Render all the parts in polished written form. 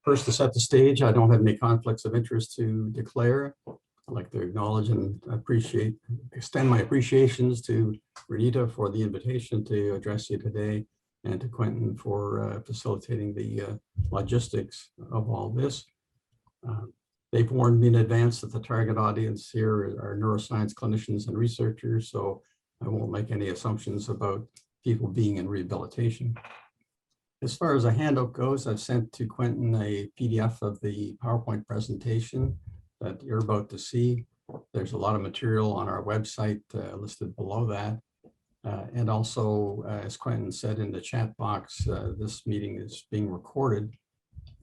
First, to set the stage, I don't have any conflicts of interest to declare. I'd like to acknowledge and extend my appreciations to Renita for the invitation to address you today, and to Quentin for facilitating the logistics of all this. They've warned me in advance that the target audience here are neuroscience clinicians and researchers, so I won't make any assumptions about people being in rehabilitation. As far as a handout goes, I've sent to Quentin a PDF of the PowerPoint presentation that you're about to see. There's a lot of material on our website listed below that. And also, as Quentin said in the chat box, this meeting is being recorded,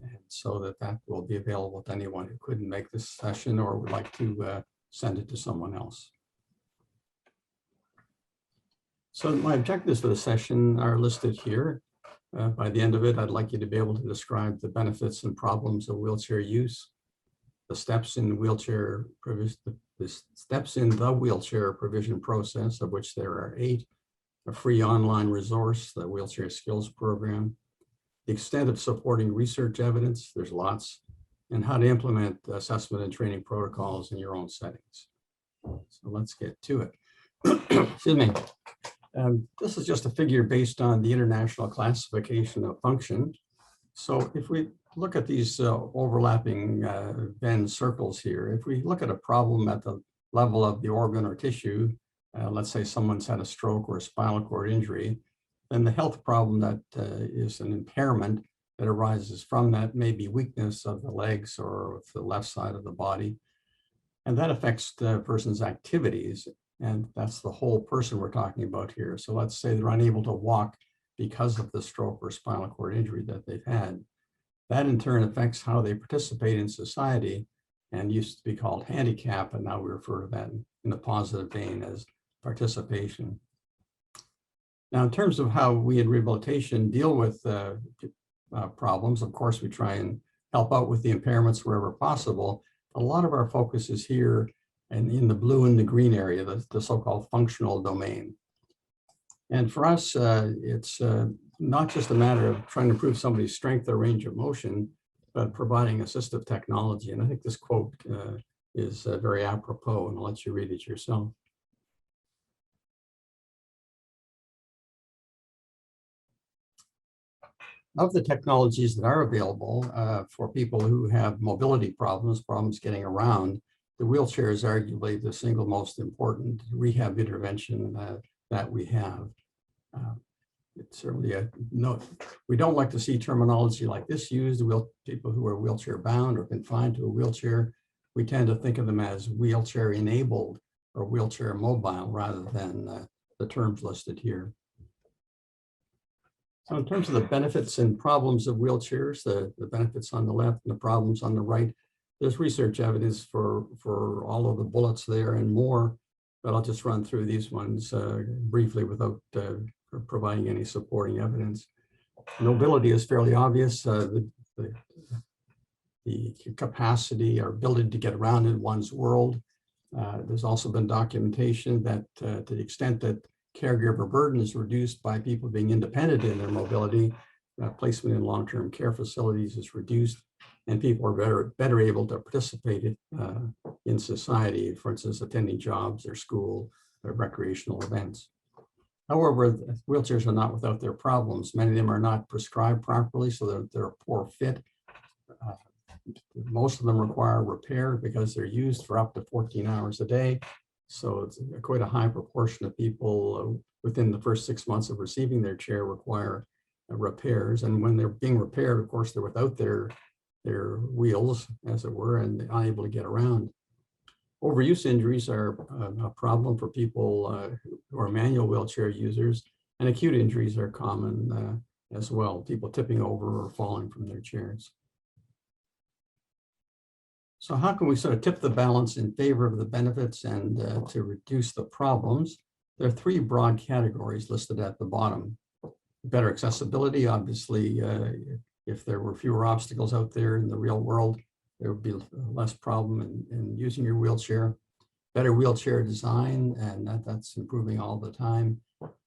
and so that will be available to anyone who couldn't make this session or would like to send it to someone else. So my objectives for the session are listed here. By the end of it, I'd like you to be able to describe the benefits and problems of wheelchair use, the steps in wheelchair provision, the steps in the wheelchair provision process, of which there are 8, a free online resource, the Wheelchair Skills Program, the extent of supporting research evidence, there's lots, and how to implement assessment and training protocols in your own settings. So let's get to it. Excuse me. This is just a figure based on the International Classification of Function. So if we look at these overlapping Venn circles here, if we look at a problem at the level of the organ or tissue, let's say someone's had a stroke or a spinal cord injury, then the health problem that is an impairment that arises from that may be weakness of the legs or the left side of the body. And that affects the person's activities. And that's the whole person we're talking about here. So let's say they're unable to walk because of the stroke or spinal cord injury that they've had. That in turn affects how they participate in society, and used to be called handicap, and now we refer to that in a positive vein as participation. Now, in terms of how we in rehabilitation deal with problems, of course, we try and help out with the impairments wherever possible. A lot of our focus is here and in the blue and the green area, the so-called functional domain. And for us, it's not just a matter of trying to improve somebody's strength or range of motion, but providing assistive technology. And I think this quote is very apropos, and I'll let you read it yourself. Of the technologies that are available for people who have mobility problems getting around, the wheelchair is arguably the single most important rehab intervention that we have. It's certainly we don't like to see terminology like this used. People who are wheelchair bound or confined to a wheelchair, we tend to think of them as wheelchair enabled or wheelchair mobile rather than the terms listed here. So in terms of the benefits and problems of wheelchairs, the benefits on the left and the problems on the right, there's research evidence for all of the bullets there and more, but I'll just run through these ones briefly without providing any supporting evidence. Mobility is fairly obvious. The capacity or ability to get around in one's world. There's also been documentation that to the extent that caregiver burden is reduced by people being independent in their mobility, placement in long-term care facilities is reduced, and people are better able to participate in society, for instance, attending jobs or school or recreational events. However, wheelchairs are not without their problems. Many of them are not prescribed properly, so they're a poor fit. Most of them require repair because they're used for up to 14 hours a day. So it's quite a high proportion of people within the first 6 months of receiving their chair require repairs. And when they're being repaired, of course, they're without their wheels, as it were, and unable to get around. Overuse injuries are a problem for people who are manual wheelchair users, and acute injuries are common as well, people tipping over or falling from their chairs. So how can we sort of tip the balance in favor of the benefits and to reduce the problems? There are 3 broad categories listed at the bottom. Better accessibility, obviously, if there were fewer obstacles out there in the real world, there would be less problem in using your wheelchair. Better wheelchair design, and that's improving all the time.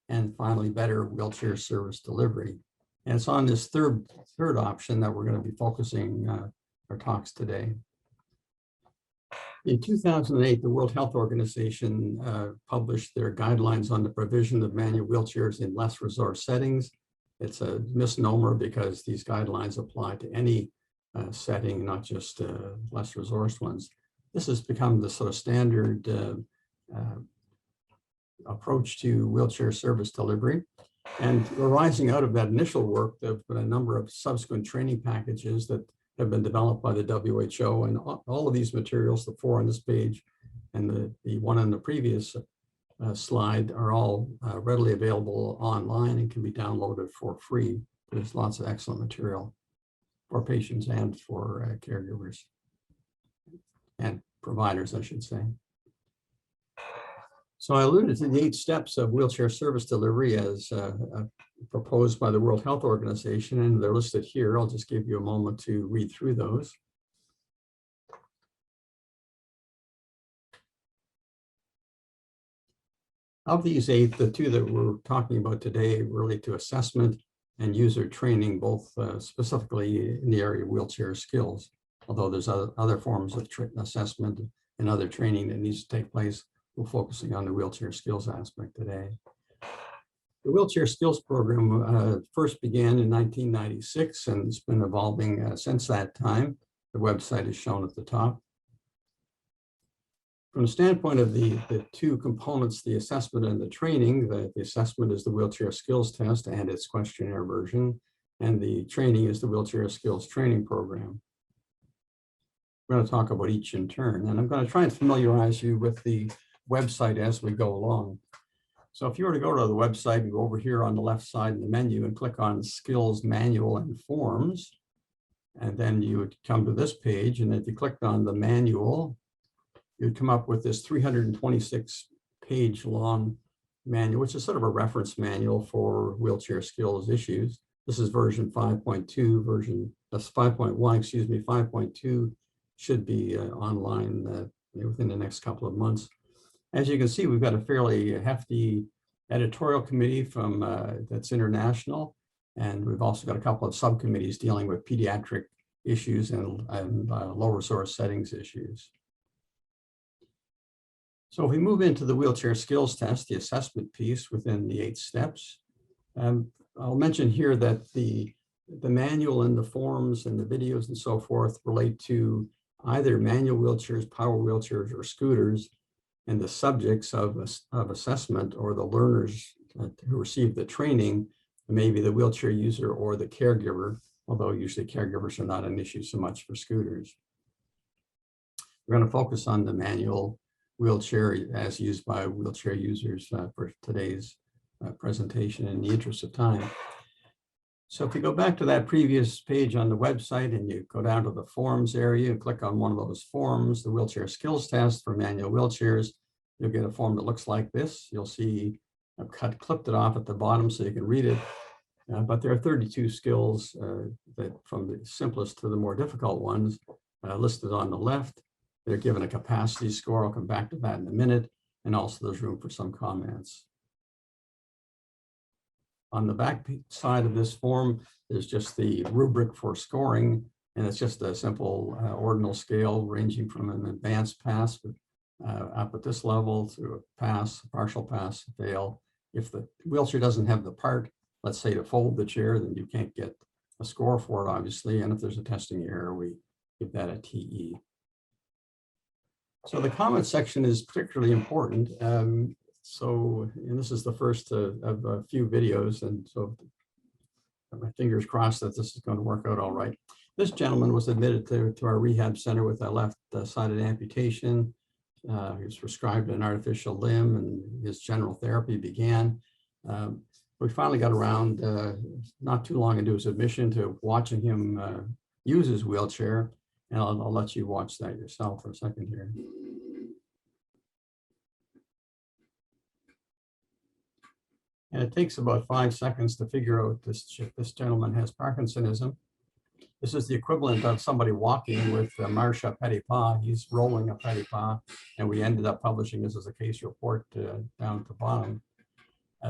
And finally, better wheelchair service delivery. And it's on this third option that we're going to be focusing our talks today. In 2008, the World Health Organization published their guidelines on the provision of manual wheelchairs in less resource settings. It's a misnomer because these guidelines apply to any setting, not just less resourced ones. This has become the sort of standard approach to wheelchair service delivery. And arising out of that initial work, there have been a number of subsequent training packages that have been developed by the WHO, and all of these materials, the 4 on this page and the one on the previous slide, are all readily available online and can be downloaded for free. There's lots of excellent material for patients and for caregivers and providers, I should say. So I alluded to the 8 steps of wheelchair service delivery as proposed by the World Health Organization, and they're listed here. I'll just give you a moment to read through those. Of these 8, the 2 that we're talking about today relate to assessment and user training, both specifically in the area of wheelchair skills, although there's other forms of assessment and other training that needs to take place. We're focusing on the wheelchair skills aspect today. The Wheelchair Skills Program first began in 1996, and it's been evolving since that time. The website is shown at the top. From the standpoint of the 2 components, the assessment and the training, the assessment is the wheelchair skills test and its questionnaire version, and the training is the wheelchair skills training program. We're going to talk about each in turn, and I'm going to try and familiarize you with the website as we go along. So if you were to go to the website and go over here on the left side in the menu and click on Skills Manual and Forms, and then you would come to this page, and if you clicked on the manual, you'd come up with this 326-page long manual, which is sort of a reference manual for wheelchair skills issues. This is version 5.2, that's 5.1, excuse me, 5.2 should be online within the next couple of months. As you can see, we've got a fairly hefty editorial committee from that's international, and we've also got a couple of subcommittees dealing with pediatric issues and low resource settings issues. So if we move into the wheelchair skills test, the assessment piece within the 8 steps, I'll mention here that the manual and the forms and the videos and so forth relate to either manual wheelchairs, power wheelchairs, or scooters, and the subjects of assessment, or the learners who receive the training, maybe the wheelchair user or the caregiver, although usually caregivers are not an issue so much for scooters. We're going to focus on the manual wheelchair as used by wheelchair users for today's presentation in the interest of time. So if you go back to that previous page on the website and you go down to the forms area and click on one of those forms, the wheelchair skills test for manual wheelchairs, you'll get a form that looks like this. You'll see I've clipped it off at the bottom so you can read it. But there are 32 skills that from the simplest to the more difficult ones listed on the left. They're given a capacity score. I'll come back to that in a minute. And also there's room for some comments. On the back side of this form, there's just the rubric for scoring, and it's just a simple ordinal scale ranging from an advanced pass up at this level to a pass, partial pass, fail. If the wheelchair doesn't have the part, let's say to fold the chair, then you can't get a score for it, obviously. And if there's a testing error, we give that a TE. So the comment section is particularly important. And this is the first of a few videos, and so my fingers crossed that this is going to work out all right. This gentleman was admitted to our rehab center with a left-sided amputation. He was prescribed an artificial limb, and his general therapy began. We finally got around not too long into his admission to watching him use his wheelchair, and I'll let you watch that yourself for a second here. And it takes about 5 seconds to figure out this gentleman has Parkinsonism. This is the equivalent of somebody walking with Marsha Petitpas. He's rolling a Petitpas, and we ended up publishing this as a case report down at the bottom.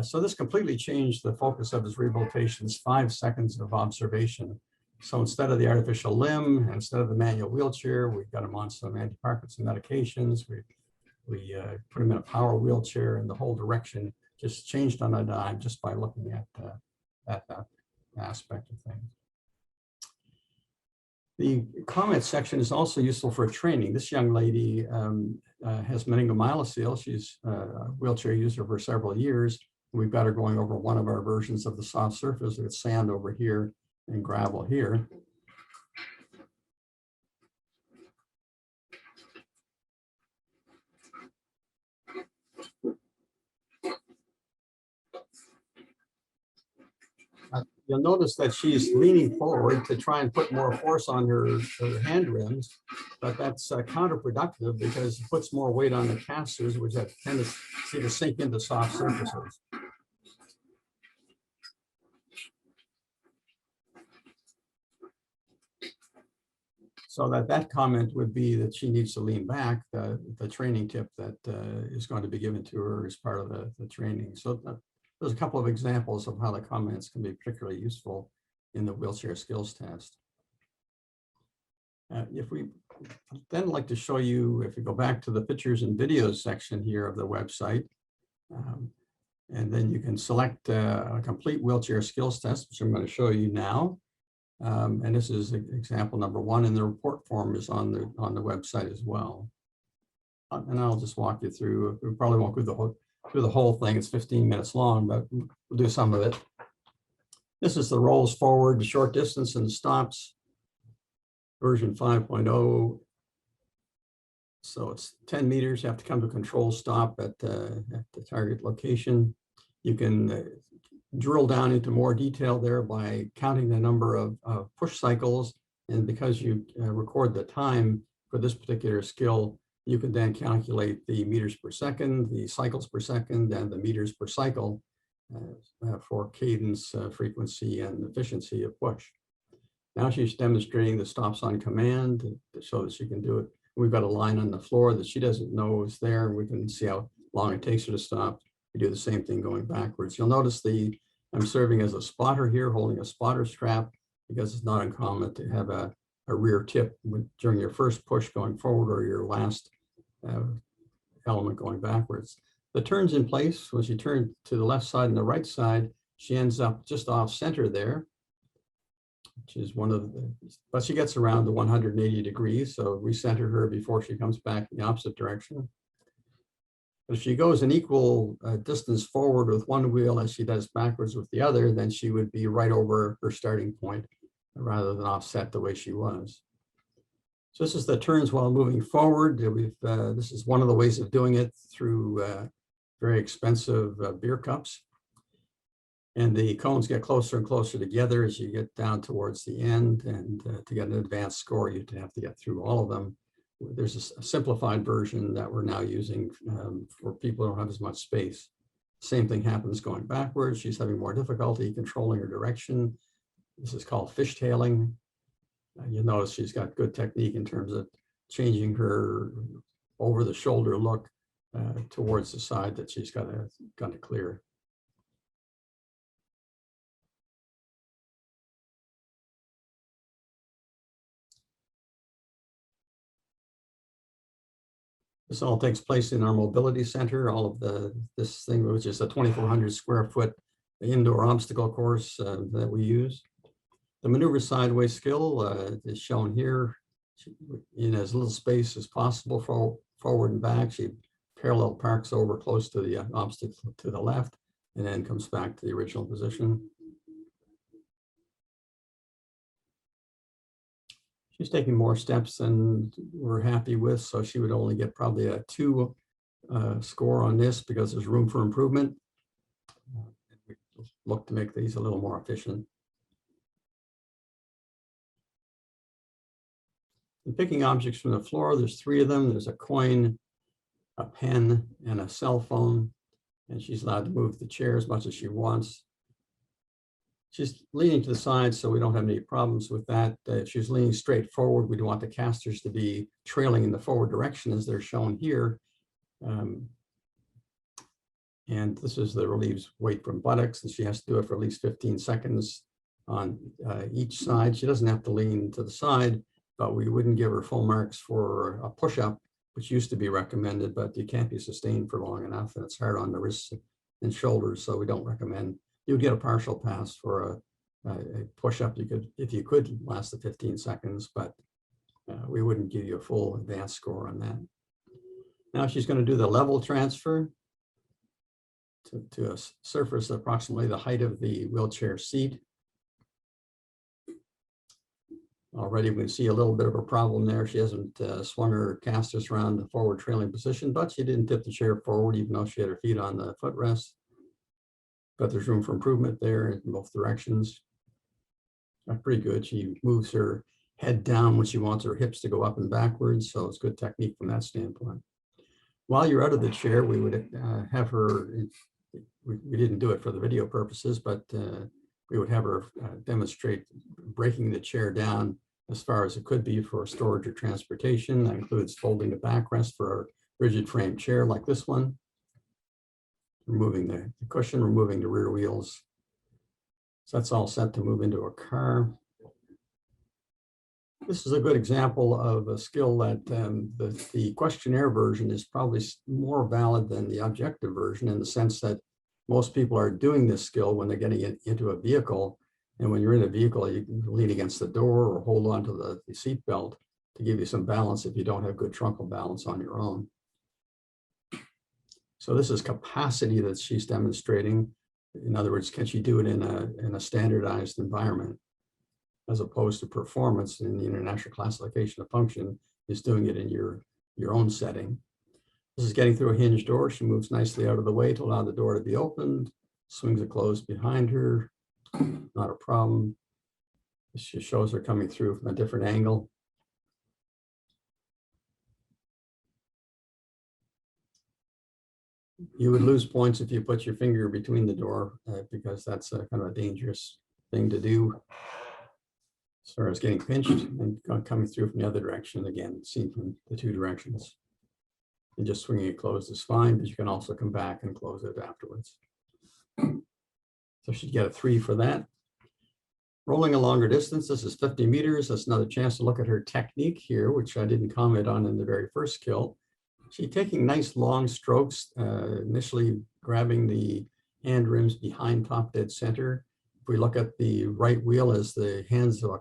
So this completely changed the focus of his rehabilitation's 5 seconds of observation. So instead of the artificial limb, instead of the manual wheelchair, we got him on some anti-Parkinson medications. We put him in a power wheelchair, and the whole direction just changed on a dime just by looking at that aspect of things. The comment section is also useful for training. This young lady has meningomyelocele. She's a wheelchair user for several years. We've got her going over one of our versions of the soft surface with sand over here and gravel here. You'll notice that she's leaning forward to try and put more force on her hand rims, but that's counterproductive because it puts more weight on the casters, which have tendency to sink into soft surfaces. So that comment would be that she needs to lean back, the training tip that is going to be given to her as part of the training. So there's a couple of examples of how the comments can be particularly useful in the wheelchair skills test. If we then like to show you, if you go back to the pictures and videos section here of the website, and then you can select a complete wheelchair skills test, which I'm going to show you now. And this is example number 1, and the report form is on the website as well. And I'll just walk you through. We probably won't go through the whole thing. It's 15 minutes long, but we'll do some of it. This is the rolls forward, the short distance, and the stops, version 5.0. So it's 10 meters. You have to come to a control stop at the target location. You can drill down into more detail there by counting the number of push cycles. And because you record the time for this particular skill, you can then calculate the meters per second, the cycles per second, and the meters per cycle for cadence, frequency, and efficiency of push. Now she's demonstrating the stops on command so that she can do it. We've got a line on the floor that she doesn't know is there, and we can see how long it takes her to stop. We do the same thing going backwards. You'll notice I'm serving as a spotter here, holding a spotter strap, because it's not uncommon to have a rear tip during your first push going forward or your last element going backwards. The turn's in place. When she turns to the left side and the right side, she ends up just off center there, which is but she gets around to 180 degrees. So recenter her before she comes back in the opposite direction. But if she goes an equal distance forward with one wheel as she does backwards with the other, then she would be right over her starting point rather than offset the way she was. So this is the turns while moving forward. This is one of the ways of doing it through very expensive beer cups. And the cones get closer and closer together as you get down towards the end. And to get an advanced score, you'd have to get through all of them. There's a simplified version that we're now using for people who don't have as much space. Same thing happens going backwards. She's having more difficulty controlling her direction. This is called fishtailing. You'll notice she's got good technique in terms of changing her over the shoulder look towards the side that she's got to clear. This all takes place in our mobility center. All of this thing, which is a 2,400 square foot indoor obstacle course that we use. The maneuver sideways skill is shown here in as little space as possible forward and back. She parallel parks over close to the obstacle to the left and then comes back to the original position. She's taking more steps than we're happy with, so she would only get probably a 2 score on this because there's room for improvement. We look to make these a little more efficient. And picking objects from the floor, there's 3 of them. There's a coin, a pen, and a cell phone. And she's allowed to move the chair as much as she wants. She's leaning to the side, so we don't have any problems with that. If she's leaning straight forward, we'd want the casters to be trailing in the forward direction as they're shown here. And this is the relieves weight from buttocks, and she has to do it for at least 15 seconds on each side. She doesn't have to lean to the side, but we wouldn't give her full marks for a push-up, which used to be recommended, but you can't be sustained for long enough, and it's hard on the wrists and shoulders, so we don't recommend. You'd get a partial pass for a push-up. You could, if you could, last the 15 seconds, but we wouldn't give you a full advanced score on that. Now she's going to do the level transfer to a surface approximately the height of the wheelchair seat. Already we can see a little bit of a problem there. She hasn't swung her casters around the forward trailing position, but she didn't tip the chair forward even though she had her feet on the footrest. But there's room for improvement there in both directions. Pretty good. She moves her head down when she wants her hips to go up and backwards, so it's good technique from that standpoint. While you're out of the chair, we would have her, we didn't do it for the video purposes, but we would have her demonstrate breaking the chair down as far as it could be for storage or transportation. That includes folding the backrest for a rigid frame chair like this one, removing the cushion, removing the rear wheels. So that's all set to move into a car. This is a good example of a skill that the questionnaire version is probably more valid than the objective version, in the sense that most people are doing this skill when they're getting into a vehicle. And when you're in a vehicle, you can lean against the door or hold on to the seat belt to give you some balance if you don't have good truncal balance on your own. So this is capacity that she's demonstrating. In other words, can she do it in a standardized environment, as opposed to performance in the International Classification of Function is doing it in your own setting. This is getting through a hinge door. She moves nicely out of the way to allow the door to be opened, swings it closed behind her, not a problem. She shows her coming through from a different angle. You would lose points if you put your finger between the door because that's kind of a dangerous thing to do. As far as getting pinched and coming through from the other direction, again, seen from the two directions. And just swinging it closed is fine, but you can also come back and close it afterwards. So she'd get a 3 for that. Rolling a longer distance, this is 50 meters. That's another chance to look at her technique here, which I didn't comment on in the very first skill. She's taking nice long strokes, initially grabbing the hand rims behind top dead center. If we look at the right wheel as the hands of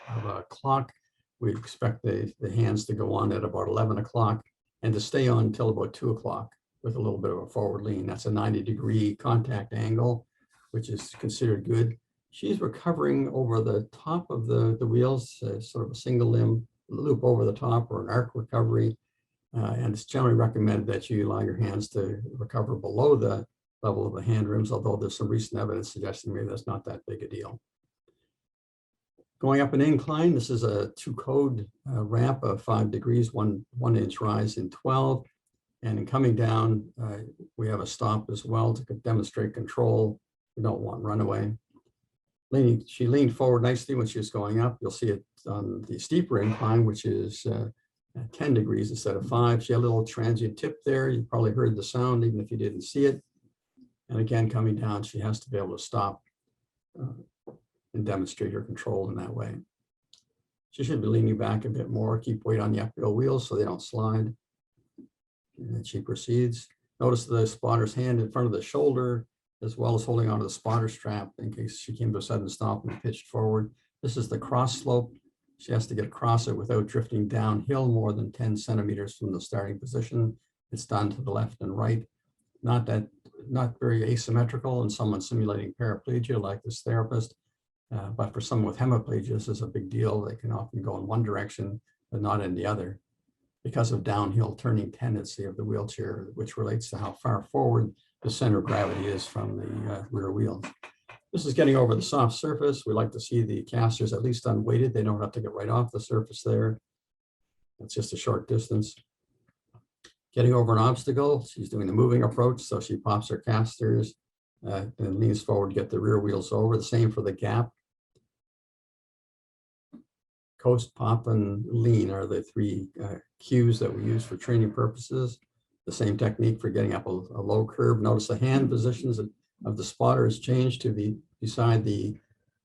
a clock, we expect the hands to go on at about 11 o'clock and to stay on until about 2 o'clock with a little bit of a forward lean. That's a 90-degree contact angle, which is considered good. She's recovering over the top of the wheels, sort of a single limb loop over the top or an arc recovery. And it's generally recommended that you allow your hands to recover below the level of the hand rims, although there's some recent evidence suggesting maybe that's not that big a deal. Going up an incline, this is a 2-code ramp of 5 degrees, one inch rise in 12. And in coming down, we have a stop as well to demonstrate control. We don't want runaway. She leaned forward nicely when she was going up. You'll see it on the steeper incline, which is 10 degrees instead of 5. She had a little transient tip there. You probably heard the sound even if you didn't see it. And again, coming down, she has to be able to stop and demonstrate her control in that way. She should be leaning back a bit more, keep weight on the uphill wheels so they don't slide. And then she proceeds. Notice the spotter's hand in front of the shoulder, as well as holding onto the spotter strap in case she came to a sudden stop and pitched forward. This is the cross slope. She has to get across it without drifting downhill more than 10 centimeters from the starting position. It's done to the left and right. Not very asymmetrical in someone simulating paraplegia like this therapist, but for someone with hemiplegia, this is a big deal. They can often go in one direction, but not in the other because of downhill turning tendency of the wheelchair, which relates to how far forward the center of gravity is from the rear wheel. This is getting over the soft surface. We like to see the casters at least unweighted. They don't have to get right off the surface there. It's just a short distance. Getting over an obstacle, she's doing the moving approach, so she pops her casters and leans forward to get the rear wheels over. The same for the gap. Coast, pop, and lean are the 3 cues that we use for training purposes. The same technique for getting up a low curb. Notice the hand positions of the spotter is changed to be beside the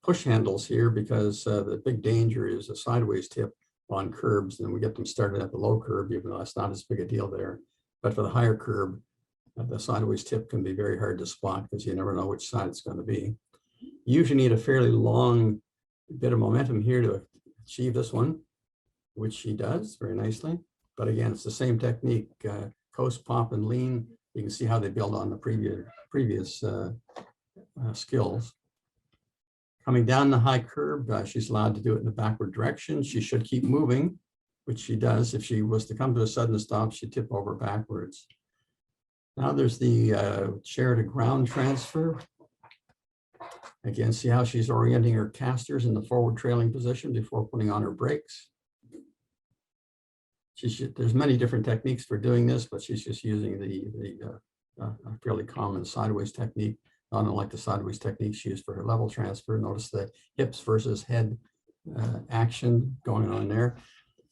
push handles here, because the big danger is a sideways tip on curbs, and we get them started at the low curb, even though that's not as big a deal there. But for the higher curb, the sideways tip can be very hard to spot because you never know which side it's going to be. You usually need a fairly long bit of momentum here to achieve this one, which she does very nicely. But again, it's the same technique, coast, pop, and lean. You can see how they build on the previous skills. Coming down the high curb, she's allowed to do it in the backward direction. She should keep moving, which she does. If she was to come to a sudden stop, she'd tip over backwards. Now there's the chair to ground transfer. Again, see how she's orienting her casters in the forward trailing position before putting on her brakes. There's many different techniques for doing this, but she's just using the fairly common sideways technique, not unlike the sideways technique she used for her level transfer. Notice the hips versus head action going on there.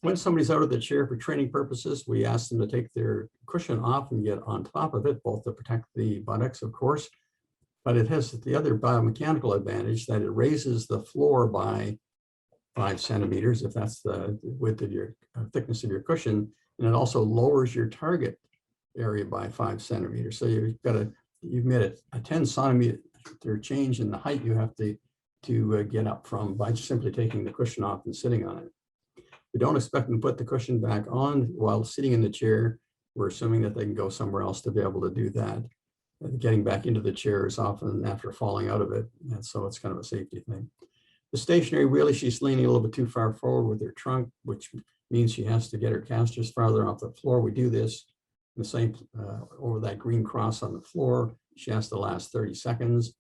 When somebody's out of the chair for training purposes, we ask them to take their cushion off and get on top of it, both to protect the buttocks, of course, but it has the other biomechanical advantage that it raises the floor by 5 centimeters, if that's the width of your thickness of your cushion, and it also lowers your target area by 5 centimeters. So you've made a 10 centimeter change in the height you have to get up from by simply taking the cushion off and sitting on it. We don't expect them to put the cushion back on while sitting in the chair. We're assuming that they can go somewhere else to be able to do that. Getting back into the chair is often after falling out of it, and so it's kind of a safety thing. The stationary wheelie, she's leaning a little bit too far forward with her trunk, which means she has to get her casters farther off the floor. We do this the same over that green cross on the floor. She has to last 30 seconds.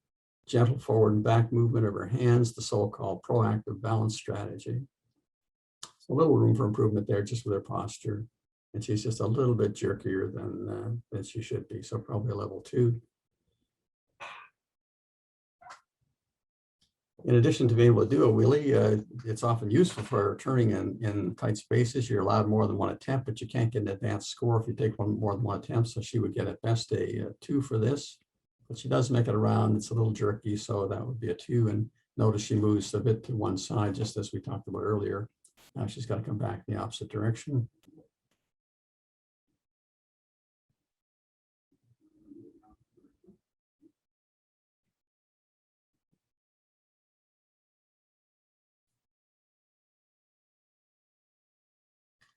Gentle forward and back movement of her hands, the so-called proactive balance strategy. A little room for improvement there just with her posture. And she's just a little bit jerkier than she should be. So probably a level 2. In addition to being able to do a wheelie, it's often useful for turning in tight spaces. You're allowed more than one attempt, but you can't get an advanced score if you take more than one attempt. So she would get at best a 2 for this, but she does make it around. It's a little jerky, so that would be a 2. And notice she moves a bit to one side, just as we talked about earlier. Now she's got to come back in the opposite direction.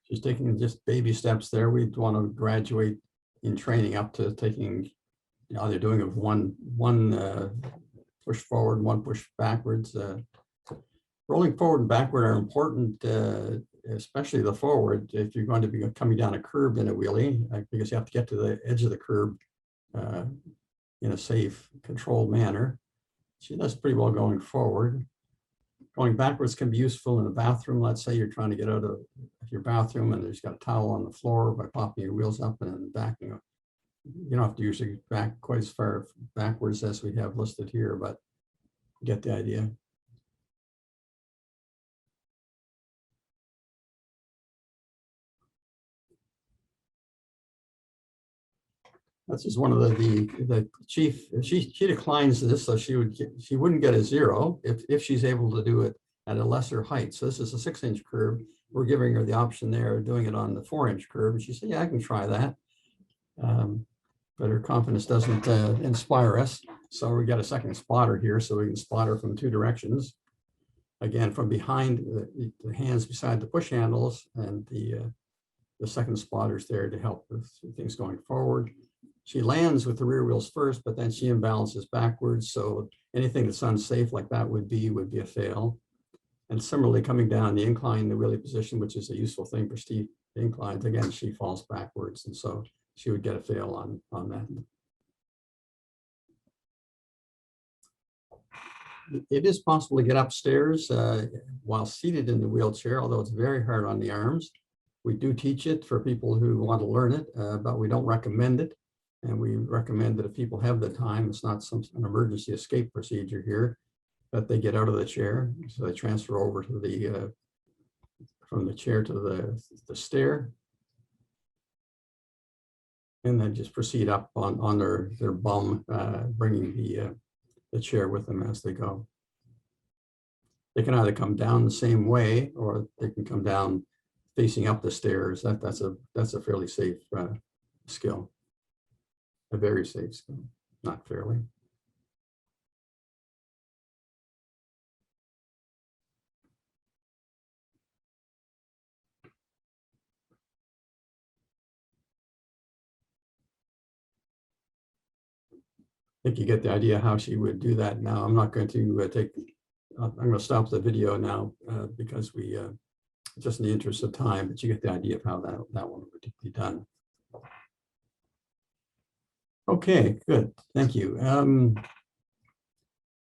She's taking just baby steps there. We'd want to graduate in training up to taking, they're doing it with one push forward, one push backwards. Rolling forward and backward are important, especially the forward, if you're going to be coming down a curb in a wheelie, because you have to get to the edge of the curb in a safe, controlled manner. She does pretty well going forward. Going backwards can be useful in the bathroom. Let's say you're trying to get out of your bathroom and there's got a towel on the floor. By popping your wheels up and backing up, you don't have to usually back quite as far backwards as we have listed here, but you get the idea. This is one of the chief. She declines this, so she wouldn't get a 0 if she's able to do it at a lesser height. So this is a 6-inch curb. We're giving her the option there of doing it on the 4-inch curb. And she said, "Yeah, I can try that." But her confidence doesn't inspire us. So we got a second spotter here, so we can spot her from 2 directions. Again, from behind the hands beside the push handles, and the second spotter's there to help with things going forward. She lands with the rear wheels first, but then she imbalances backwards. So anything that's unsafe like that would be a fail. And similarly, coming down the incline, the wheelie position, which is a useful thing for steep inclines, again, she falls backwards. And so she would get a fail on that. It is possible to get upstairs while seated in the wheelchair, although it's very hard on the arms. We do teach it for people who want to learn it, but we don't recommend it. And we recommend that if people have the time, it's not an emergency escape procedure here, that they get out of the chair. So they transfer over to from the chair to the stair. and then just proceed up on their bum, bringing the chair with them as they go. They can either come down the same way, or they can come down facing up the stairs. That's a fairly safe skill, a very safe skill, not fairly. I think you get the idea how she would do that now. I'm not going to I'm going to stop the video now because we, just in the interest of time, but you get the idea of how that one would be done. Okay, good, thank you.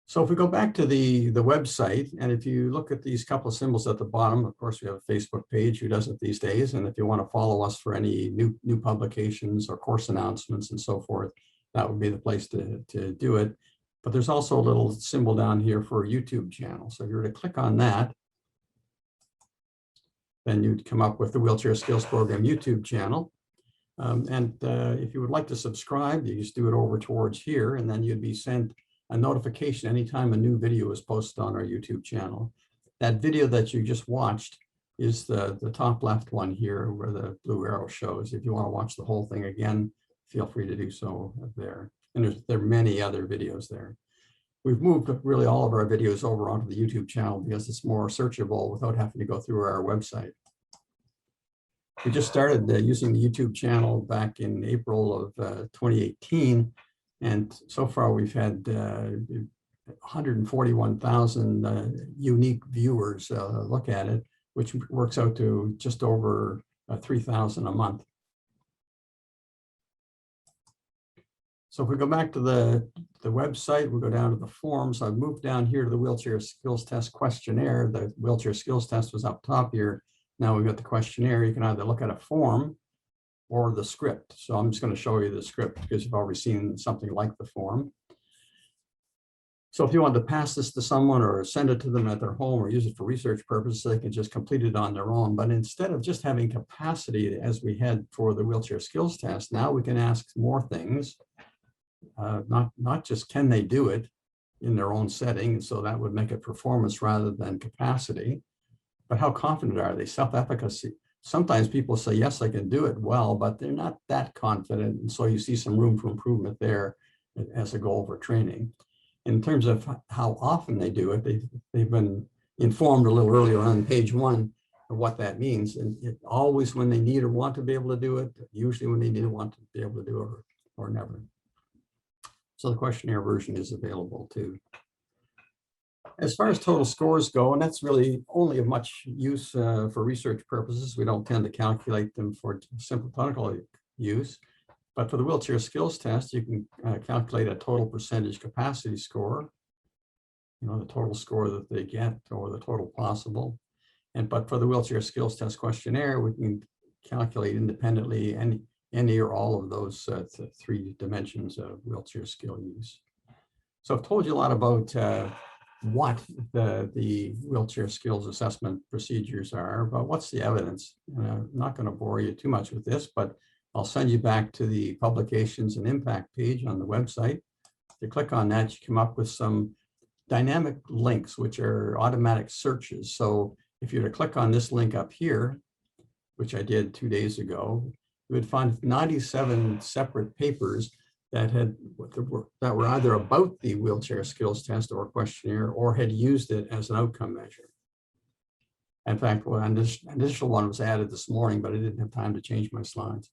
So if we go back to the website, and if you look at these couple of symbols at the bottom, of course, we have a Facebook page. Who doesn't these days? And if you want to follow us for any new publications or course announcements and so forth, that would be the place to do it. But there's also a little symbol down here for a YouTube channel. So if you were to click on that, then you'd come up with the Wheelchair Skills Program YouTube channel. If you would like to subscribe, you just do it over towards here, and then you'd be sent a notification anytime a new video is posted on our YouTube channel. That video that you just watched is the top left one here where the blue arrow shows. If you want to watch the whole thing again, feel free to do so there. And there are many other videos there. We've moved really all of our videos over onto the YouTube channel because it's more searchable without having to go through our website. We just started using the YouTube channel back in April of 2018. And so far we've had 141,000 unique viewers look at it, which works out to just over 3,000 a month. So if we go back to the website, we'll go down to the forms. I've moved down here to the Wheelchair Skills Test questionnaire. The Wheelchair Skills Test was up top here. Now we've got the questionnaire. You can either look at a form or the script. So I'm just going to show you the script because you've already seen something like the form. So if you want to pass this to someone or send it to them at their home or use it for research purposes, they can just complete it on their own. But instead of just having capacity as we had for the Wheelchair Skills Test, now we can ask more things. Not just can they do it in their own setting, so that would make it performance rather than capacity, but how confident are they? Self-efficacy. Sometimes people say, yes, I can do it well, but they're not that confident. And so you see some room for improvement there as a goal for training. In terms of how often they do it, they've been informed a little earlier on page 1 of what that means. And always when they need or want to be able to do it, usually when they need or want to be able to do it or never. So the questionnaire version is available too. As far as total scores go, and that's really only of much use for research purposes. We don't tend to calculate them for simple clinical use. But for the Wheelchair Skills Test, you can calculate a total percentage capacity score, the total score that they get or the total possible. But for the Wheelchair Skills Test questionnaire, we can calculate independently any or all of those 3 dimensions of wheelchair skill use. So I've told you a lot about what the wheelchair skills assessment procedures are, but what's the evidence? I'm not going to bore you too much with this, but I'll send you back to the publications and impact page on the website. If you click on that, you come up with some dynamic links, which are automatic searches. So if you were to click on this link up here, which I did 2 days ago, you would find 97 separate papers that were either about the wheelchair skills test or questionnaire or had used it as an outcome measure. In fact, an additional one was added this morning, but I didn't have time to change my slides.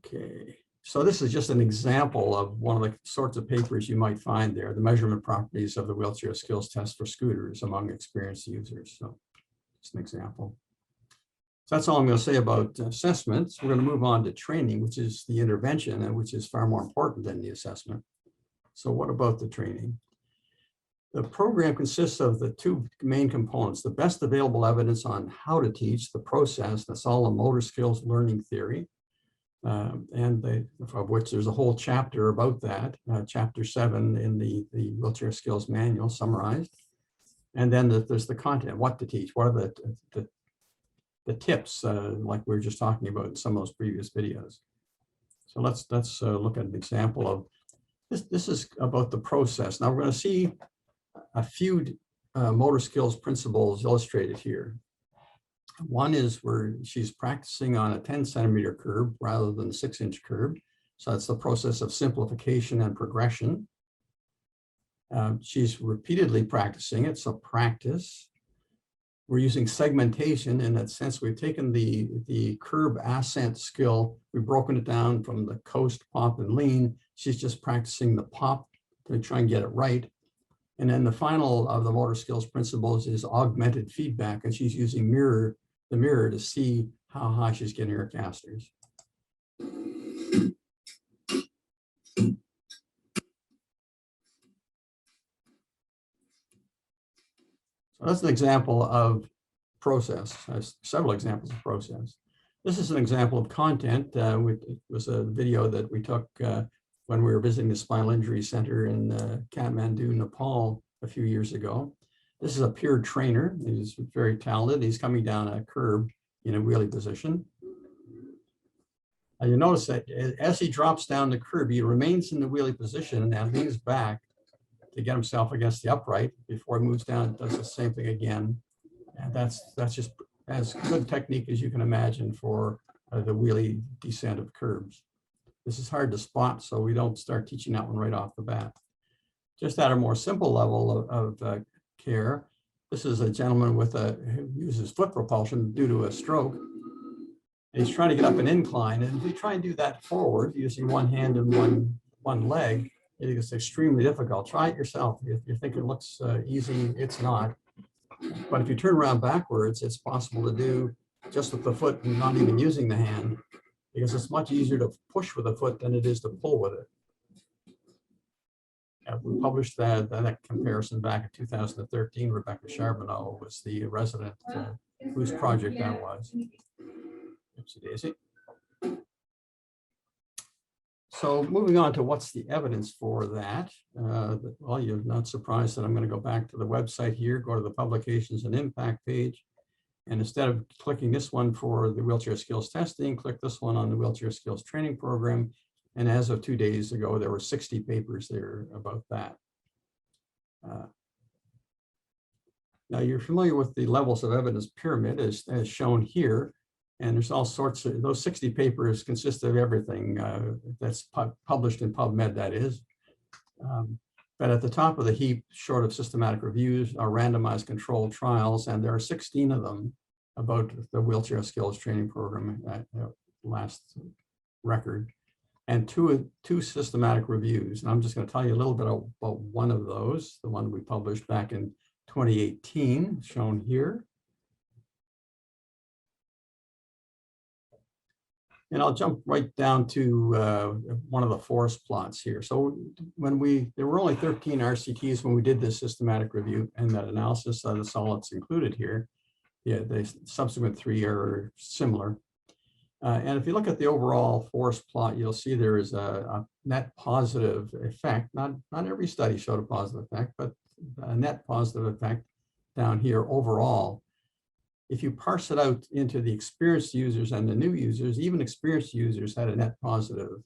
Okay, so this is just an example of one of the sorts of papers you might find there, the measurement properties of the wheelchair skills test for scooters among experienced users. So just an example. So that's all I'm going to say about assessments. We're going to move on to training, which is the intervention and which is far more important than the assessment. So what about the training? The program consists of the 2 main components, the best available evidence on how to teach, the process, that's all the motor skills learning theory, of which there's a whole chapter about that, chapter 7 in the wheelchair skills manual summarized. And then there's the content, what to teach, what are the tips like we were just talking about in some of those previous videos. So let's look at an example of this. This is about the process. Now we're going to see a few motor skills principles illustrated here. One is where she's practicing on a 10-centimeter curb rather than a 6-inch curb. So that's the process of simplification and progression. She's repeatedly practicing it, so practice. We're using segmentation in that sense. We've taken the curb ascent skill, we've broken it down from the coast, pop, and lean. She's just practicing the pop to try and get it right. And then the final of the motor skills principles is augmented feedback, and she's using the mirror to see how high she's getting her casters. So that's an example of process. There's several examples of process. This is an example of content. It was a video that we took when we were visiting the Spinal Injury Center in Kathmandu, Nepal a few years ago. This is a peer trainer. He's very talented. He's coming down a curb in a wheelie position. You notice that as he drops down the curb, he remains in the wheelie position and leans back to get himself against the upright before he moves down and does the same thing again. And that's just as good technique as you can imagine for the wheelie descent of curbs. This is hard to spot, so we don't start teaching that one right off the bat. Just at a more simple level of care, this is a gentleman who uses foot propulsion due to a stroke. And he's trying to get up an incline, and if you try and do that forward using one hand and one leg, it is extremely difficult. Try it yourself. If you think it looks easy, it's not. But if you turn around backwards, it's possible to do just with the foot and not even using the hand, because it's much easier to push with the foot than it is to pull with it. We published that comparison back in 2013. Rebecca Charbonneau was the resident whose project that was. Oopsie daisy. So moving on to what's the evidence for that? Well, you're not surprised that I'm going to go back to the website here, go to the publications and impact page. And instead of clicking this one for the wheelchair skills testing, click this one on the wheelchair skills training program. And as of 2 days ago, there were 60 papers there about that. Now you're familiar with the levels of evidence pyramid as shown here. And there's all sorts of, those 60 papers consist of everything that's published in PubMed, that is. But at the top of the heap, short of systematic reviews, are randomized controlled trials, and there are 16 of them about the wheelchair skills training program at last record, and two systematic reviews. And I'm just going to tell you a little bit about one of those, the one we published back in 2018, shown here. And I'll jump right down to one of the forest plots here. So there were only 13 RCTs when we did this systematic review and that analysis. That's all that's included here. Yeah, the subsequent 3 are similar. And if you look at the overall forest plot, you'll see there is a net positive effect. Not every study showed a positive effect, but a net positive effect down here overall. If you parse it out into the experienced users and the new users, even experienced users had a net positive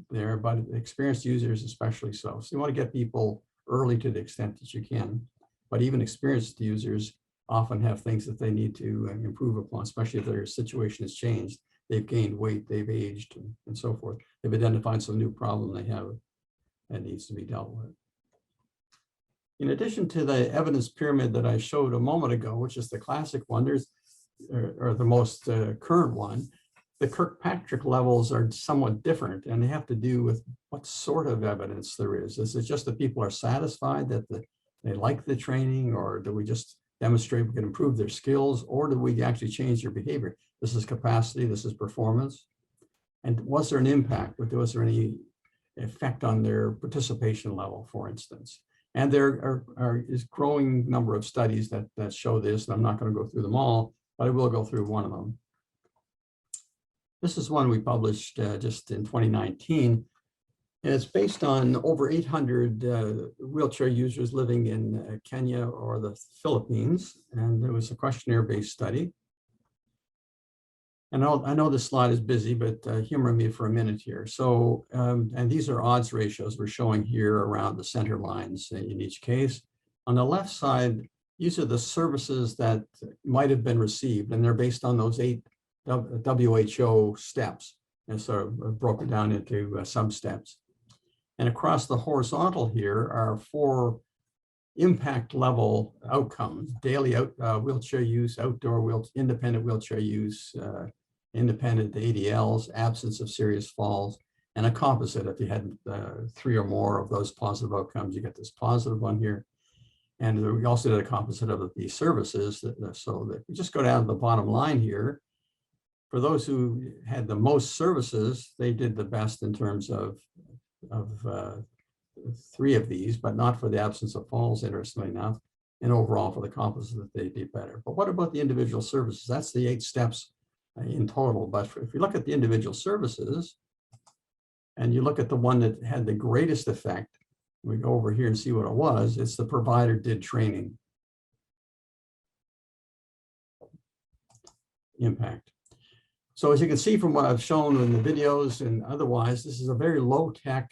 there, but experienced users especially so. So you want to get people early to the extent that you can, but even experienced users often have things that they need to improve upon, especially if their situation has changed. They've gained weight, they've aged, and so forth. They've identified some new problem they have that needs to be dealt with. In addition to the evidence pyramid that I showed a moment ago, which is the classic one, or the most current one, the Kirkpatrick levels are somewhat different, and they have to do with what sort of evidence there is. Is it just that people are satisfied that they like the training, or do we just demonstrate we can improve their skills, or do we actually change their behavior? This is capacity, this is performance. And was there an impact? Was there any effect on their participation level, for instance? And there is a growing number of studies that show this, and I'm not going to go through them all, but I will go through one of them. This is one we published just in 2019. And it's based on over 800 wheelchair users living in Kenya or the Philippines. And it was a questionnaire-based study. And I know this slide is busy, but humor me for a minute here. So, and these are odds ratios we're showing here around the center lines in each case. On the left side, these are the services that might have been received, and they're based on those 8 WHO steps, and sort of broken down into sub-steps. And across the horizontal here are 4 impact level outcomes: daily wheelchair use, outdoor independent wheelchair use, independent ADLs, absence of serious falls, and a composite. If you had 3 or more of those positive outcomes, you get this positive one here. And we also did a composite of the services. So that we just go down to the bottom line here. For those who had the most services, they did the best in terms of 3 of these, but not for the absence of falls, interestingly enough. And overall for the composite, they did better. But what about the individual services? That's the 8 steps in total. But if you look at the individual services and you look at the one that had the greatest effect, we go over here and see what it was. It's the provider did training. Impact. So as you can see from what I've shown in the videos and otherwise, this is a very low-tech,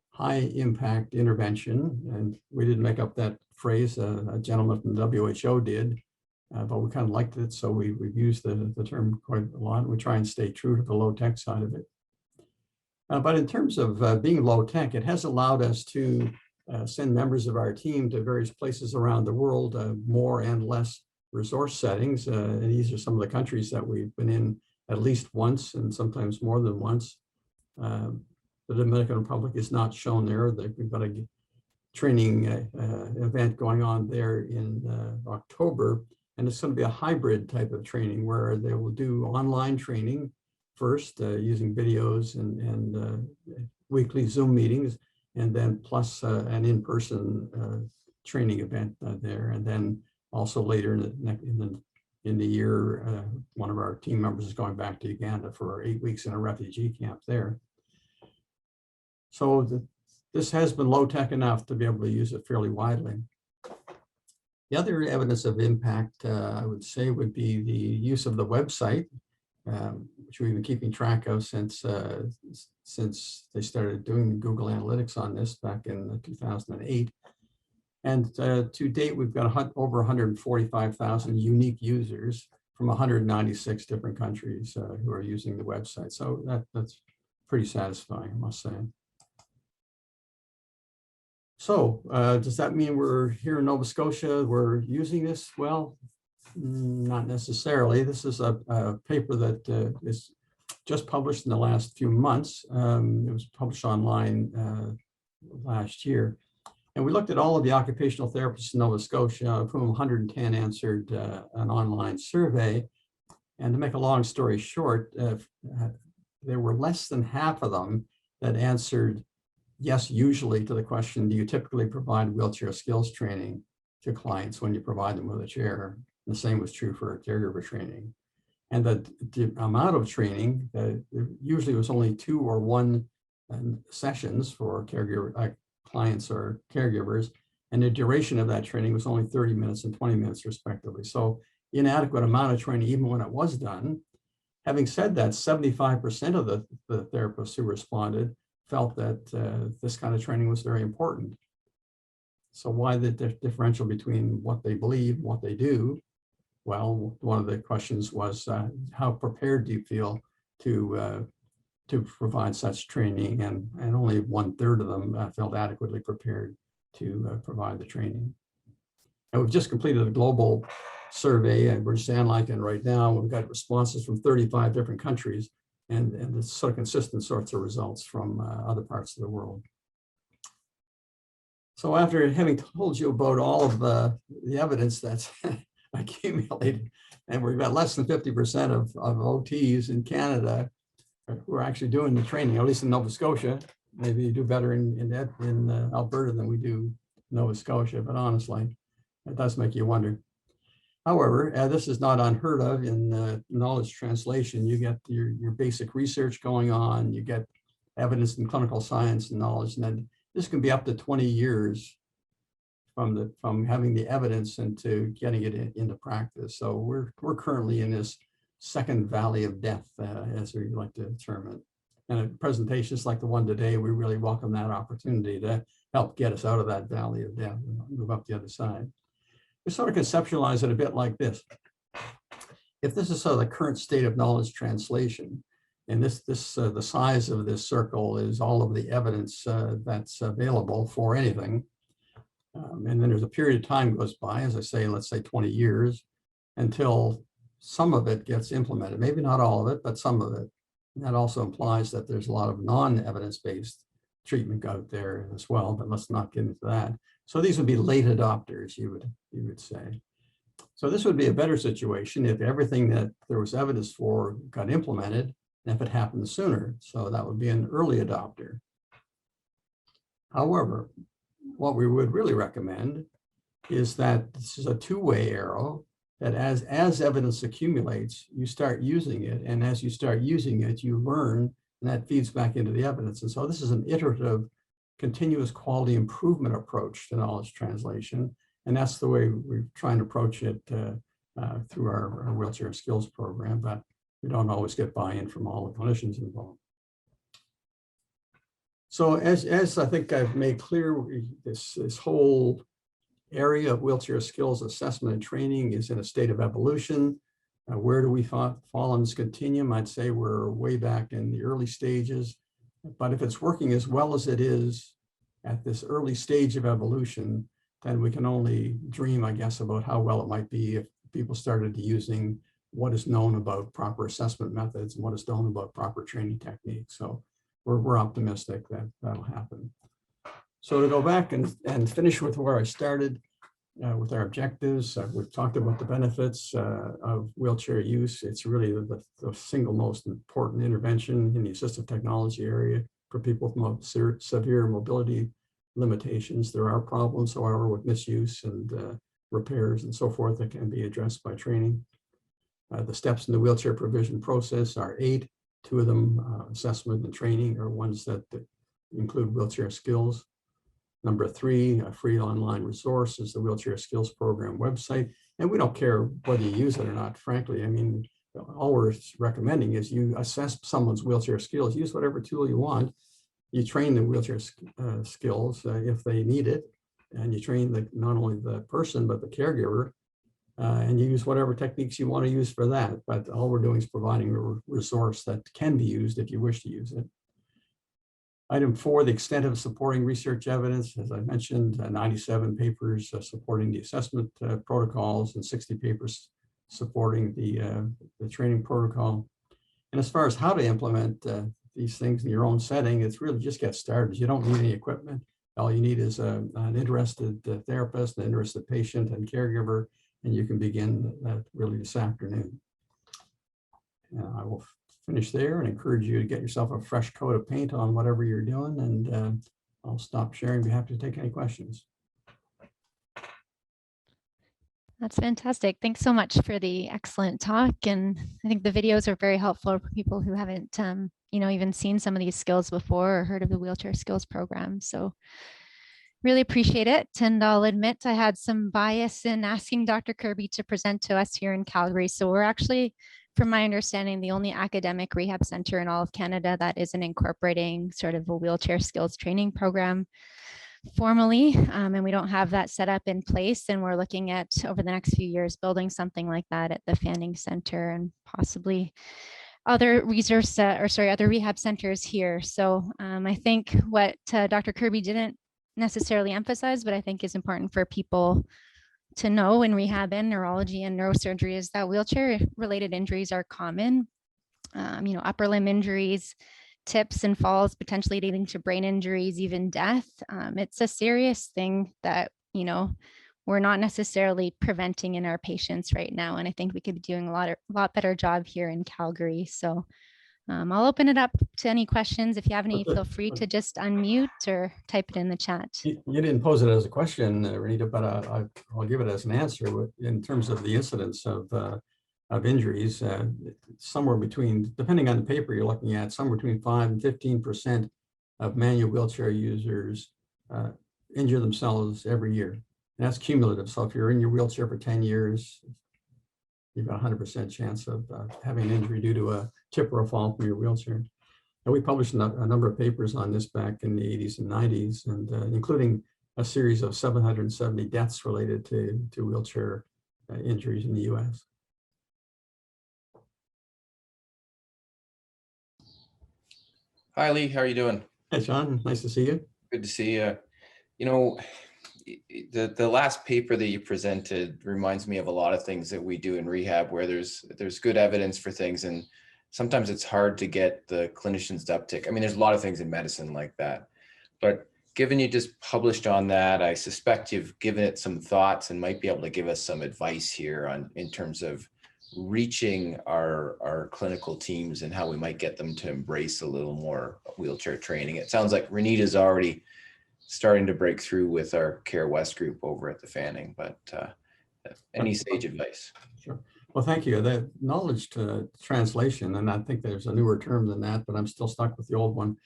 high-impact intervention. And we didn't make up that phrase. A gentleman from the WHO did, but we kind of liked it. So we've used the term quite a lot. We try and stay true to the low-tech side of it. But in terms of being low-tech, it has allowed us to send members of our team to various places around the world, more and less resource settings. And these are some of the countries that we've been in at least once and sometimes more than once. The Dominican Republic is not shown there. We've got a training event going on there in October, and it's going to be a hybrid type of training where they will do online training first using videos and weekly Zoom meetings, and then plus an in-person training event there. And then also later in the year, one of our team members is going back to Uganda for 8 weeks in a refugee camp there. So this has been low-tech enough to be able to use it fairly widely. The other evidence of impact, I would say, would be the use of the website, which we've been keeping track of since they started doing Google Analytics on this back in 2008. And to date, we've got over 145,000 unique users from 196 different countries who are using the website. So that's pretty satisfying, I must say. So does that mean we're here in Nova Scotia, we're using this? Well, not necessarily. This is a paper that is just published in the last few months. It was published online last year. And we looked at all of the occupational therapists in Nova Scotia, of whom 110 answered an online survey. And to make a long story short, there were less than half of them that answered yes, usually, to the question, do you typically provide wheelchair skills training to clients when you provide them with a chair? And the same was true for caregiver training. And the amount of training, usually was only 2 or 1 sessions for caregiver clients or caregivers, and the duration of that training was only 30 minutes and 20 minutes respectively. So inadequate amount of training even when it was done. Having said that, 75% of the therapists who responded felt that this kind of training was very important. So why the differential between what they believe and what they do? Well, one of the questions was, how prepared do you feel to provide such training? And only 1/3 of them felt adequately prepared to provide the training. And we've just completed a global survey, and we're just analyzing it right now. We've got responses from 35 different countries, and it's sort of consistent sorts of results from other parts of the world. So after having told you about all of the evidence that's accumulated, and we've got less than 50% of OTs in Canada who are actually doing the training, at least in Nova Scotia. Maybe you do better in Alberta than we do Nova Scotia, but honestly, it does make you wonder. However, this is not unheard of in knowledge translation. You get your basic research going on, you get evidence in clinical science and knowledge, and then this can be up to 20 years from having the evidence into getting it into practice. So we're currently in this second valley of death, as we like to term it. And at presentations like the one today, we really welcome that opportunity to help get us out of that valley of death and move up the other side. We sort of conceptualize it a bit like this. If this is sort of the current state of knowledge translation, and the size of this circle is all of the evidence that's available for anything, and then there's a period of time goes by, as I say, let's say 20 years, until some of it gets implemented. Maybe not all of it, but some of it. And that also implies that there's a lot of non-evidence-based treatment out there as well, but let's not get into that. So these would be late adopters, you would say. So this would be a better situation if everything that there was evidence for got implemented, and if it happened sooner. So that would be an early adopter. However, what we would really recommend is that this is a two-way arrow, that as evidence accumulates, you start using it. And as you start using it, you learn, and that feeds back into the evidence. And so this is an iterative, continuous quality improvement approach to knowledge translation. And that's the way we're trying to approach it through our wheelchair skills program, but we don't always get buy-in from all the clinicians involved. So as I think I've made clear, this whole area of wheelchair skills assessment and training is in a state of evolution. Where do we fall on this continuum? I'd say we're way back in the early stages, but if it's working as well as it is at this early stage of evolution, then we can only dream, I guess, about how well it might be if people started using what is known about proper assessment methods and what is known about proper training techniques. So we're optimistic that that'll happen. So to go back and finish with where I started with our objectives, we've talked about the benefits of wheelchair use. It's really the single most important intervention in the assistive technology area for people with severe mobility limitations. There are problems, however, with misuse and repairs and so forth that can be addressed by training. The steps in the wheelchair provision process are 8. 2 of them, assessment and training, are ones that include wheelchair skills. Number 3, a free online resource is the Wheelchair Skills Program website. And we don't care whether you use it or not, frankly. I mean, all we're recommending is you assess someone's wheelchair skills. Use whatever tool you want. You train the wheelchair skills if they need it. And you train not only the person, but the caregiver. And you use whatever techniques you want to use for that. But all we're doing is providing a resource that can be used if you wish to use it. Item 4, the extent of supporting research evidence. As I mentioned, 97 papers supporting the assessment protocols and 60 papers supporting the training protocol. And as far as how to implement these things in your own setting, it's really just get started. You don't need any equipment. All you need is an interested therapist, an interested patient and caregiver, and you can begin really this afternoon. I will finish there and encourage you to get yourself a fresh coat of paint on whatever you're doing, and I'll stop sharing. Be happy to take any questions. That's fantastic. Thanks so much for the excellent talk. And I think the videos are very helpful for people who haven't, even seen some of these skills before or heard of the wheelchair skills program. So really appreciate it. And I'll admit I had some bias in asking Dr. Kirby to present to us here in Calgary. So we're actually, from my understanding, the only academic rehab center in all of Canada that isn't incorporating sort of a wheelchair skills training program formally, and we don't have that set up in place. And we're looking at, over the next few years, building something like that at the Fanning Center and possibly other other rehab centers here. So I think what Dr. Kirby didn't necessarily emphasize, but I think is important for people to know in rehab and neurology and neurosurgery, is that wheelchair related injuries are common. Upper limb injuries, tips and falls, potentially leading to brain injuries, even death. It's a serious thing that, we're not necessarily preventing in our patients right now. And I think we could be doing a lot better job here in Calgary. So I'll open it up to any questions. If you have any, feel free to just unmute or type it in the chat. You didn't pose it as a question, Renita, but I'll give it as an answer. In terms of the incidence of injuries, somewhere between, depending on the paper you're looking at, somewhere between 5 and 15% of manual wheelchair users injure themselves every year. And that's cumulative. So if you're in your wheelchair for 10 years, you've got a 100% chance of having an injury due to a tip or a fall from your wheelchair. And we published a number of papers on this back in the 80s and 90s, and including a series of 770 deaths related to wheelchair injuries in the US. Hi, Lee. How are you doing? Hey, John. Nice to see you. Good to see you. You know, the last paper that you presented reminds me of a lot of things that we do in rehab, where there's good evidence for things, and sometimes it's hard to get the clinicians to uptick. I mean, there's a lot of things in medicine like that, but given you just published on that, I suspect you've given it some thoughts and might be able to give us some advice here in terms of reaching our clinical teams and how we might get them to embrace a little more wheelchair training. It sounds like Renita's already starting to break through with our Care West group over at the Fanning, but any sage advice? Sure. Well, thank you. The knowledge to translation, and I think there's a newer term than that, but I'm still stuck with the old one.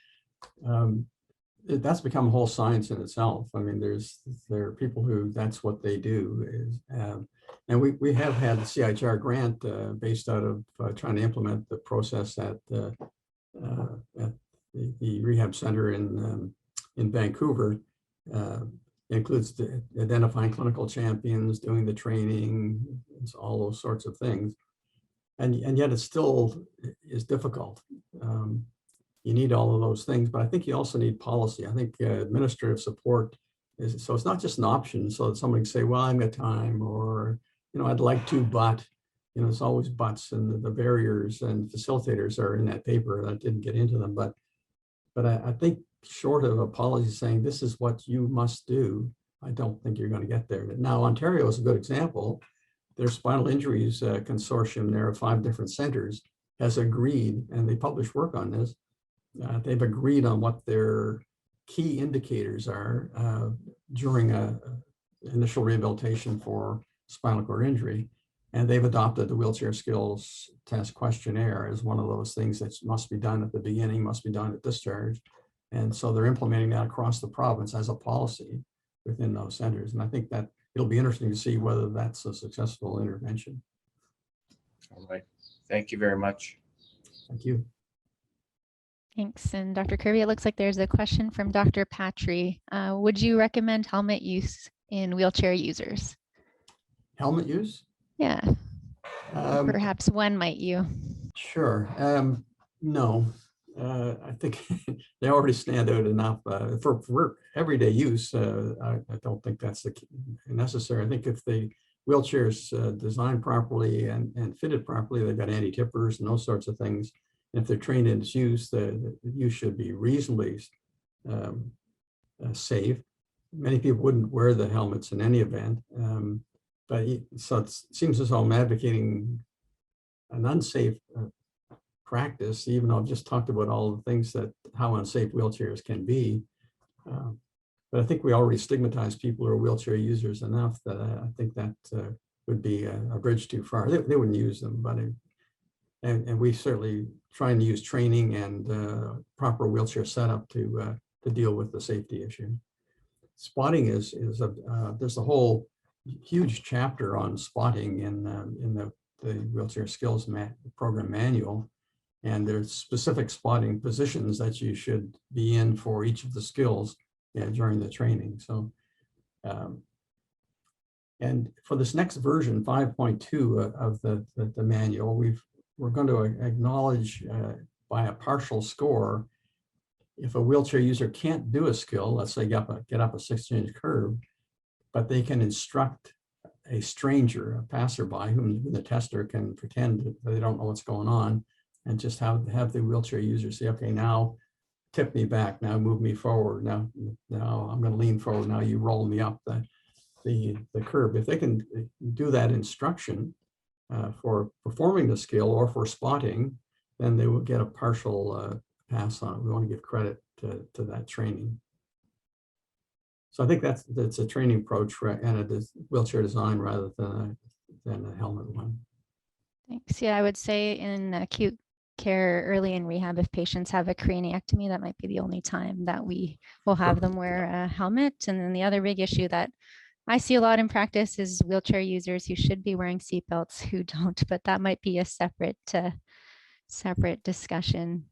That's become a whole science in itself. I mean, there are people who that's what they do is, and we have had the CIHR grant based out of trying to implement the process at the rehab center in Vancouver. It includes identifying clinical champions, doing the training, all those sorts of things, and yet it still is difficult. You need all of those things, but I think you also need policy. I think administrative support is, so it's not just an option so that somebody can say, well, I've got time, or, you know, I'd like to, but, you know, there's always buts, and the barriers and facilitators are in that paper. That didn't get into them, but I think short of a policy saying this is what you must do, I don't think you're going to get there. Now, Ontario is a good example. Their spinal injuries consortium, there are 5 different centers, has agreed, and they publish work on this. They've agreed on what their key indicators are during initial rehabilitation for spinal cord injury. And they've adopted the wheelchair skills test questionnaire as one of those things that must be done at the beginning, must be done at discharge. And so they're implementing that across the province as a policy within those centers. And I think that it'll be interesting to see whether that's a successful intervention. All right. Thank you very much. Thank you. Thanks. And Dr. Kirby, it looks like there's a question from Dr. Patry. Would you recommend helmet use in wheelchair users? Helmet use? Yeah. Perhaps when might you? Sure. No. I think they already stand out enough for everyday use. I don't think that's necessary. I think if the wheelchair's designed properly and fitted properly, they've got anti-tippers and those sorts of things. And if they're trained in its use, the use should be reasonably safe. Many people wouldn't wear the helmets in any event. So it seems as though I'm advocating an unsafe practice, even though I've just talked about all the things that how unsafe wheelchairs can be. But I think we already stigmatize people who are wheelchair users enough that I think that would be a bridge too far. They wouldn't use them, but and we certainly trying to use training and proper wheelchair setup to deal with the safety issue. Spotting there's a whole huge chapter on spotting in the wheelchair skills program manual. And there's specific spotting positions that you should be in for each of the skills during the training. So, and for this next version, 5.2 of the manual, we're going to acknowledge by a partial score, if a wheelchair user can't do a skill, let's say get up a 16-inch curve, but they can instruct a stranger, a passerby, whom the tester can pretend that they don't know what's going on, and just have the wheelchair user say, okay, now tip me back, now move me forward, now I'm going to lean forward, now you roll me up the curb. If they can do that instruction for performing the skill or for spotting, then they will get a partial pass on it. We want to give credit to that training. So I think that's a training approach and a wheelchair design rather than a helmet one. Thanks. Yeah, I would say in acute care early in rehab, if patients have a craniectomy, that might be the only time that we will have them wear a helmet. And then the other big issue that I see a lot in practice is wheelchair users who should be wearing seatbelts who don't, but that might be a separate discussion.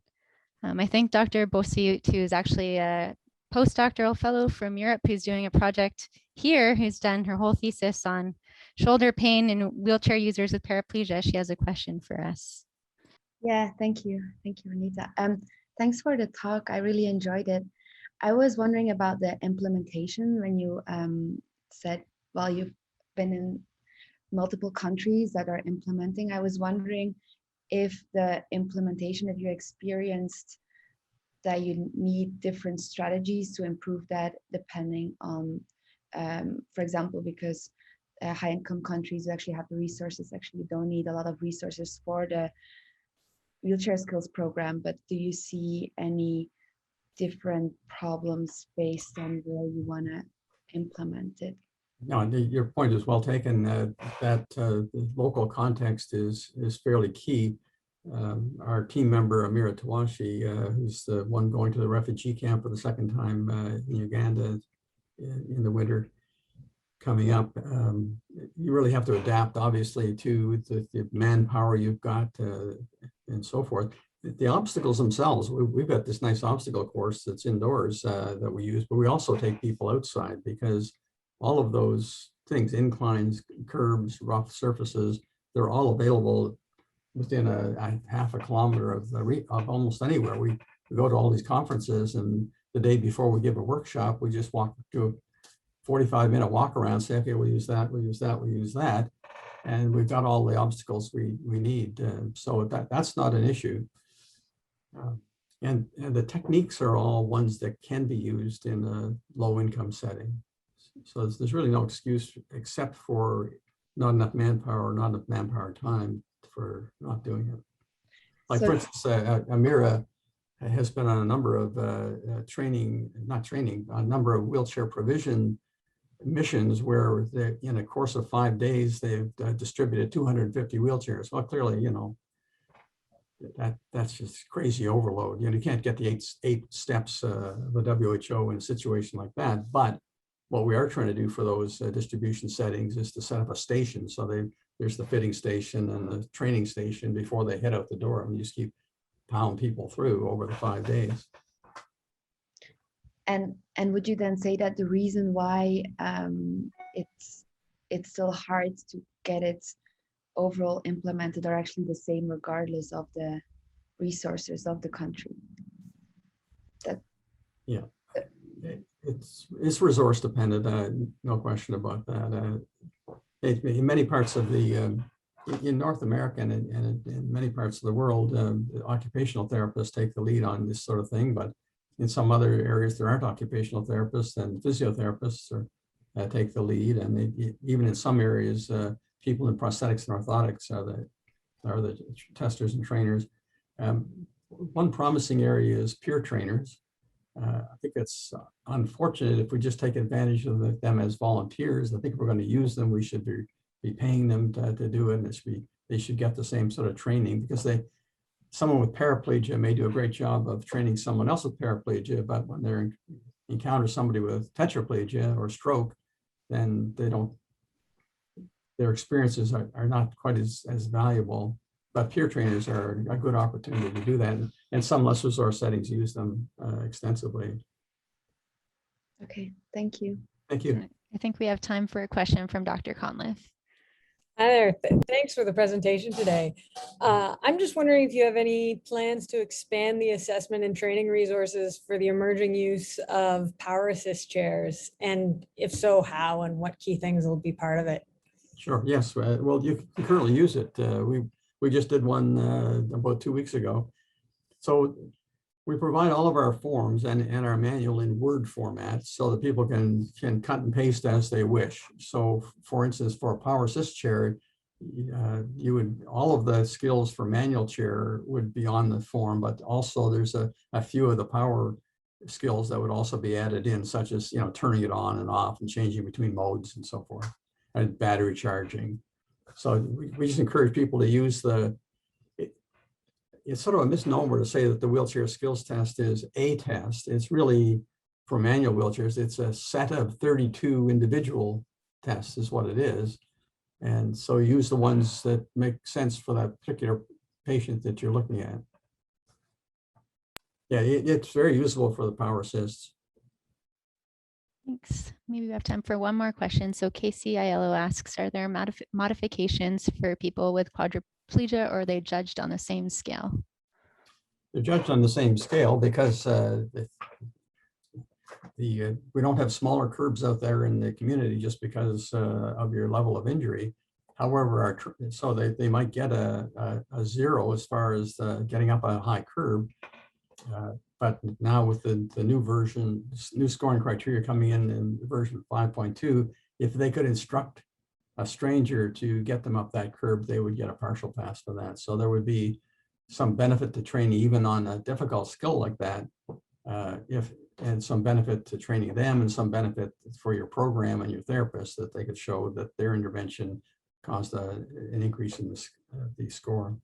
I think Dr. Bossiut, who is actually a postdoctoral fellow from Europe, who's doing a project here, who's done her whole thesis on shoulder pain in wheelchair users with paraplegia. She has a question for us. Yeah, thank you. Thank you, Anita. Thanks for the talk. I really enjoyed it. I was wondering about the implementation when you said, well, you've been in multiple countries that are implementing. I was wondering if the implementation, if you experienced that you need different strategies to improve that depending on, for example, because high-income countries actually have the resources, actually don't need a lot of resources for the wheelchair skills program, but do you see any different problems based on where you want to implement it? No, your point is well taken. The local context is fairly key. Our team member Amira Tawashi, who's the one going to the refugee camp for the second time in Uganda in the winter coming up, you really have to adapt, obviously, to the manpower you've got and so forth. The obstacles themselves, we've got this nice obstacle course that's indoors that we use, but we also take people outside because all of those things, inclines, curbs, rough surfaces, they're all available within a half a kilometer of almost anywhere. We go to all these conferences, and the day before we give a workshop, we just walk to a 45-minute walk around, say, okay, we'll use that, we'll use that, we'll use that. And we've got all the obstacles we need. So that's not an issue. And the techniques are all ones that can be used in a low income setting. So there's really no excuse except for not enough manpower or not enough manpower time for not doing it. Like so, for instance, Amira has been on a number of a number of wheelchair provision missions where in a course of 5 days, they've distributed 250 wheelchairs. Well, clearly, you know, that's just crazy overload. You know, you can't get the eight steps of the WHO in a situation like that. But what we are trying to do for those distribution settings is to set up a station. So there's the fitting station and the training station before they head out the door, and you just keep pounding people through over the 5 days. And would you then say that the reason why it's still hard to get it overall implemented are actually the same regardless of the resources of the country? Yeah, it's resource dependent, no question about that. In many parts of in North America and in many parts of the world, occupational therapists take the lead on this sort of thing, but in some other areas there aren't occupational therapists, and physiotherapists take the lead, and even in some areas, people in prosthetics and orthotics are the testers and trainers. One promising area is peer trainers. I think it's unfortunate if we just take advantage of them as volunteers. I think if we're going to use them, we should be paying them to do it, and they should get the same sort of training, because someone with paraplegia may do a great job of training someone else with paraplegia, but when they encounter somebody with tetraplegia or stroke, then their experiences are not quite as valuable. But peer trainers are a good opportunity to do that, and some less resource settings use them extensively. Okay, thank you. Thank you. I think we have time for a question from Dr. Conliffe. Hi there. Thanks for the presentation today. I'm just wondering if you have any plans to expand the assessment and training resources for the emerging use of power assist chairs, and if so, how and what key things will be part of it? Sure. Yes. Well, you can currently use it. We just did one about 2 weeks ago. So we provide all of our forms and our manual in Word format so that people can cut and paste as they wish. So for instance, for a power assist chair, all of the skills for manual chair would be on the form, but also there's a few of the power skills that would also be added in, such as, you know, turning it on and off and changing between modes and so forth, and battery charging. So we just encourage people to use it's sort of a misnomer to say that the wheelchair skills test is a test. It's really, for manual wheelchairs, it's a set of 32 individual test is what it is. And so use the ones that make sense for that particular patient that you're looking at. Yeah, it's very useful for the power assists. Thanks. Maybe we have time for one more question. So KCILO asks, are there modifications for people with quadriplegia, or are they judged on the same scale? They're judged on the same scale because we don't have smaller curbs out there in the community just because of your level of injury. However, so they might get a 0 as far as getting up a high curb. But now with the new version, new scoring criteria coming in version 5.2, if they could instruct a stranger to get them up that curb, they would get a partial pass for that. So there would be some benefit to training even on a difficult skill like that, and some benefit to training them and some benefit for your program and your therapist that they could show that their intervention caused an increase in the score.